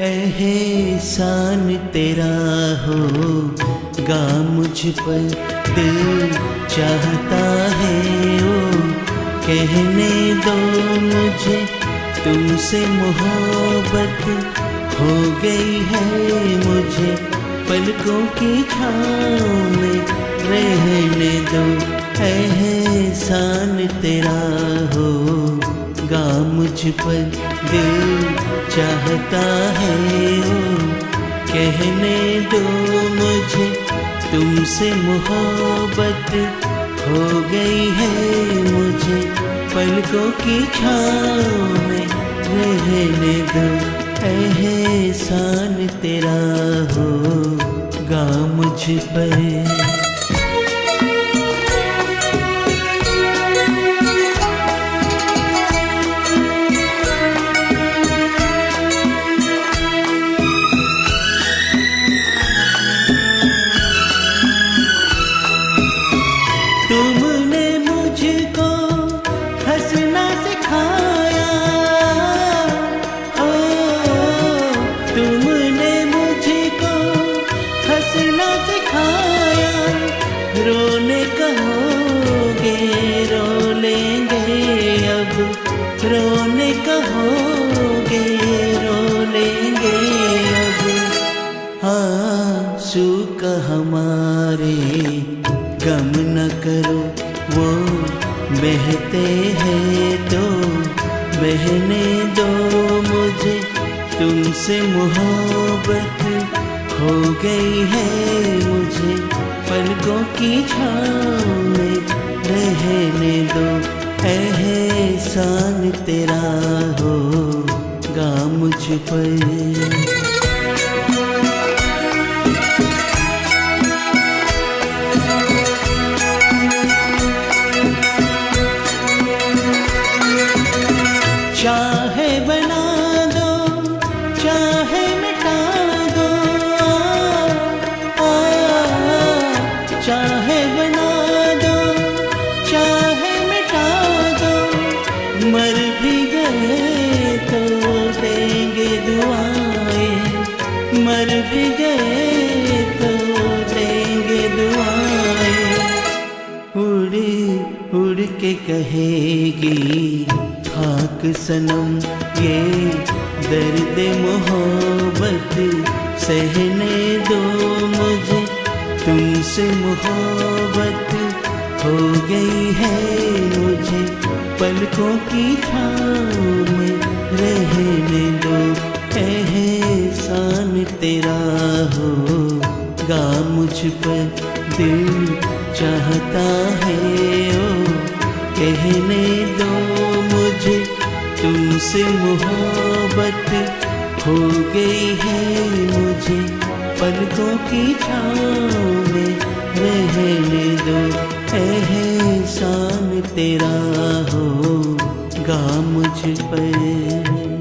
एहसान तेरा होगा मुझ पर, दिल चाहता है ओ कहने दो मुझे, तुमसे मोहब्बत हो गई है मुझे, पलकों की छाँव में रहने दो। एहसान तेरा होगा मुझ पर, दिल चाहता है ओ कहने दो मुझे, तुमसे मोहब्बत हो गई है मुझे, पलकों की छाँव में रहने दो। एहसान तेरा होगा मुझ पर। तुमने मुझको हंसना सिखाया, ओ तुमने मुझको हंसना सिखाया, रोने कहोगे रो लेंगे अब, रोने कहोगे रो लेंगे अब। आंसू का हमारे गम न करो, वो बहते हैं तो बहने दो मुझे, तुमसे मोहब्बत हो गई है मुझे, पलकों की छाँव में रहने दो। एहसान तेरा होगा मुझ पर। चाहे बना दो चाहे मिटा दो, चाहे बना दो चाहे मिटा दो, मर भी गए तो देंगे दुआएं, मर भी गए तो देंगे दुआएं। उड़ उड़ के कहेगी खाक सनम ये दर्द मोहब्बत, सहने दो मुझे, तुमसे मोहब्बत हो गई है मुझे, पलकों की छाँव में रहने दो। एहसान तेरा होगा मुझ पर, दिल चाहता है ओ कहने दो मुझे, तुमसे मोहब्बत हो गई है मुझे, पलकों की छाँव में रहने दो। एहसान तेरा होगा मुझ पर।